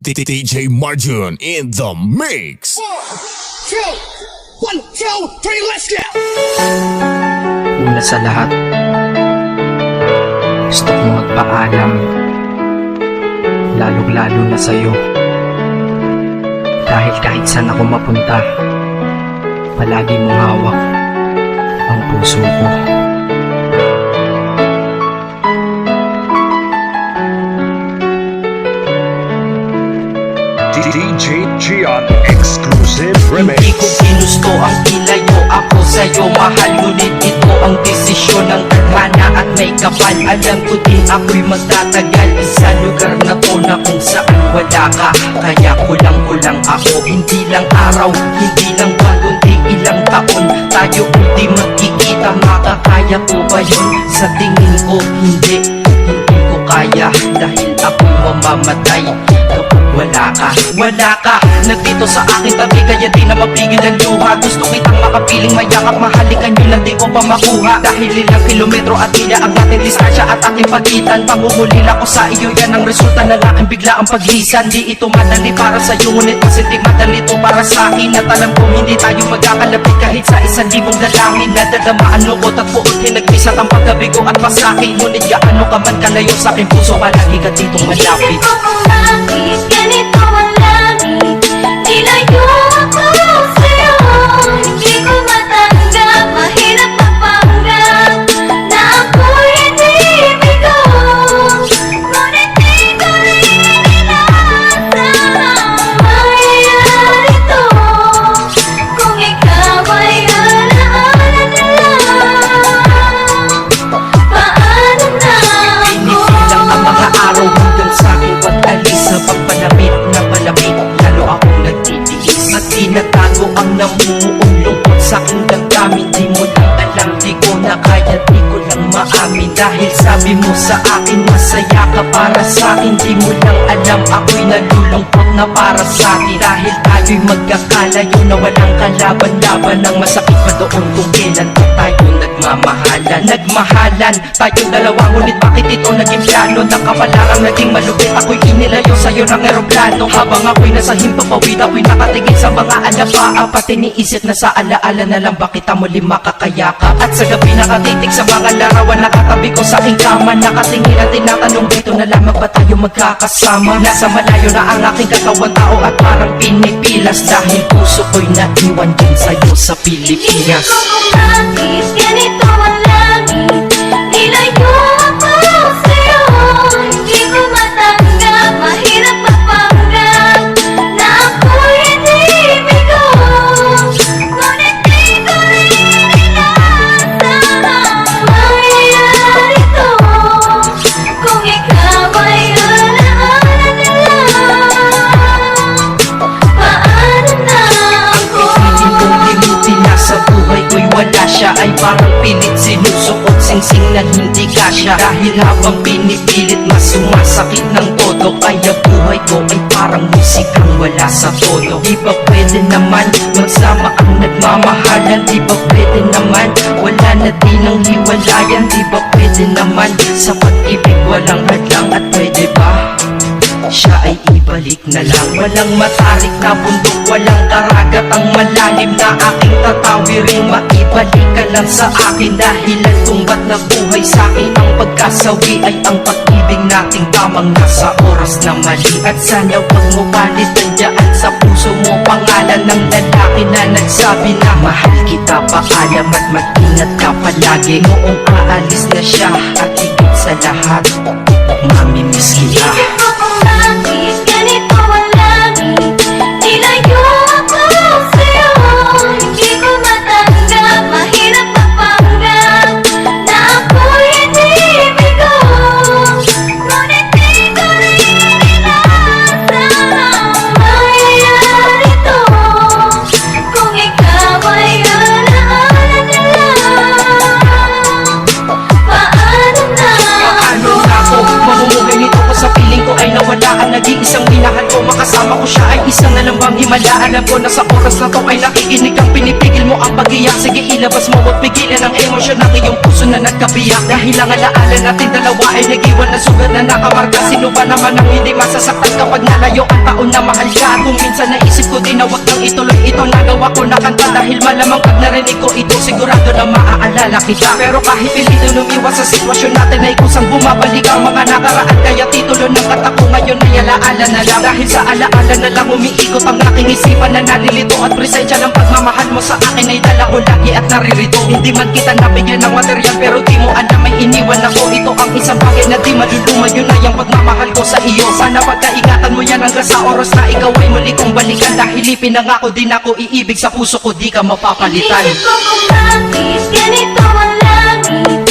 DJ Marjun in the mix. 1, 2, 3, let's go! Una sa lahat, gusto kong magpaalam, lalong-lalo na sa'yo. Dahil kahit saan ako mapunta, palagi mong hawak ang puso ko. DJ Gian Exclusive Remix. Hindi ko ginusto ang ilayo ako sa'yo, mahal, ngunit ito ang desisyon ng tadhana at may kapal. Alam ko din ako'y magtatagal sa lugar na to na kung saan wala ka. Kaya kulang-kulang ako, hindi lang araw, hindi lang buwan, kundi ilang taon tayo hindi magkikita. Makakaya ko ba yun? Sa tingin ko hindi ko kaya, dahil ako'y mamamatay wala ka nagdito sa akin tabi, kaya di na mapigil ang luha. Gusto kitang makapiling mayakap, mahalikan yun lang di ko pa makuha. Dahil ilang kilometro at milya ang ating distansya at ating pagitan. Pangungulila ko sa iyo, yan ang resulta na laking bigla ang paglisan. Di ito madali para sa iyo, ngunit mas hindi madali ito para sa akin. At alam ko hindi tayo magkakalapit kahit sa 1,000 dalangin. Nadadamaan lungkot at buot, hinagpisat ang pagkabigo at pasakit. Ngunit gaano ka man kalayo sa aking puso, palagi ka ditong malapit. Ganito ang langit, nilayo ako sa'yo. Hindi ko matanggap, mahirap mapanggap na ako'y hindi bigo. Ngunit di ko rin inaasang mangyayari to. Kung ikaw ay alaala na lang, paano na ako? Inipilang ang mga araw hanggang sa aking pag-alis. Sa pagpalamit na malamit, lalo akong nagtitiis. At tinatago ang namumuong lungkot sa aking damdamin. Di mo lang alam, di ko na kaya, di ko lang maamin. Dahil sabi mo sa akin, masaya ka para sa akin. Di mo lang alam, ako'y nalulungkot na para sa akin. Dahil tayo'y magkakalayo na walang kalaban-laban. Ang masakit pa doon kung kailan pa tayo nagmahalan tayong dalawa, ngunit bakit ito naging plano? Nakapalarang naging malupit, ako'y inilayo sa'yo ng eroplano. Habang ako'y nasa himpapawid, ako'y nakatingin sa mga alapaa. Pati niisip na sa alaala na lang bakit muli makakayakap. At sa gabi nakatitig sa mga larawan, nakatabi ko sa aking kama. Nakatingin at tinatanong, dito na lamang ba tayo magkakasama? Nasa malayo na ang aking katawan, tao at parang pinipilas. Dahil puso ko'y naiwan din sa'yo sa Pilipinas. Isip ko kung bakit ganito ang langit, nilayo ako sa'yo. Hindi ko matanggap, mahirap mapanggap na ako'y hindi bigo. Ngunit di ko rin inaasang mangyayari to. Kung ikaw ay alaala na lang, paano na ako? Hindi kong limutin na sa buhay ko'y wala siya, ay parang pilit sinusukot, singsing na hindi kasya. Dahil habang pinipilit, mas sumasakit ng todo. Kaya buhay ko ay parang musikang wala sa todo. Di ba pwede naman magsama ang nagmamahalan? Di ba pwede naman wala na din ang hiwalayan? Di ba pwede naman sa pag-ibig walang hadlang? At pwede ba siya ay ibalik na lang? Walang matarik na bundok, walang karagat ang malalim na aking tatawirin. Maibalik ka lang sa akin, dahilan kung ba't nabuhay sa akin ang pagkasawi ay ang pag-ibig nating tamang nasa oras na mali. At sana wag mo palitan dyan sa puso mo pangalan ng lalaki na nagsabi na mahal kita, paalam at mag-ingat ka palagi. Noong aalis na siya at higit sa lahat, mamimiss kita. Isip ko kung bakit ganito ang langit, nilayo ako sa'yo. Hindi ko matanggap, mahirap mapanggap na ako'y hindi bigo. Ngunit di ko rin inaasang mangyayari to. Kung ikaw ay alaala na lang, paano na Paano ako? na ako? Mamumuhay nito ko sa piling ko ay ko makasama ko siya ay isang nalambang himala. Alam ko na sa oras na to ay nakikinig kang pinipigil mo ang pag-iyak. Sige ilabas mo at pigilan ang emosyon ng iyong puso na nagkabiyak. Dahil ang alaala natin dalawa ay nag-iwan na sugat na nakamarka. Sino ba naman ang hindi masasaktan kapag nalayo ang taon na mahal ka? Kung minsan naisip ko din na wag kang ituloy ito, nagawa ko na kanta dahil malamang pag narinig ko ito sigurado na maaalala kita. Pero kahit pilito lumiwas sa sitwasyon natin ay kusang bumabalik ang mga nakaraan. Kaya titulo ng kata ko ngayon ay alaala na lang. Dahil sa alaala na lang umiikot ang aking isipan na nalilito. At presensya ng pagmamahal mo sa akin ay dala ko lagi at naririto. Hindi man kita nabigyan ng material pero di mo alam may iniwan ako. Ito ang isang bagay na di maluluma, yun ay ang pagmamahal ko sa iyo. Sana pagkaingatan mo yan hanggang sa oras na ikaw ay muli kong balikan. Dahil ipinangako din ako iibig sa puso ko, di ka mapapalitan. Isip ko kung bakit ganito ang langit.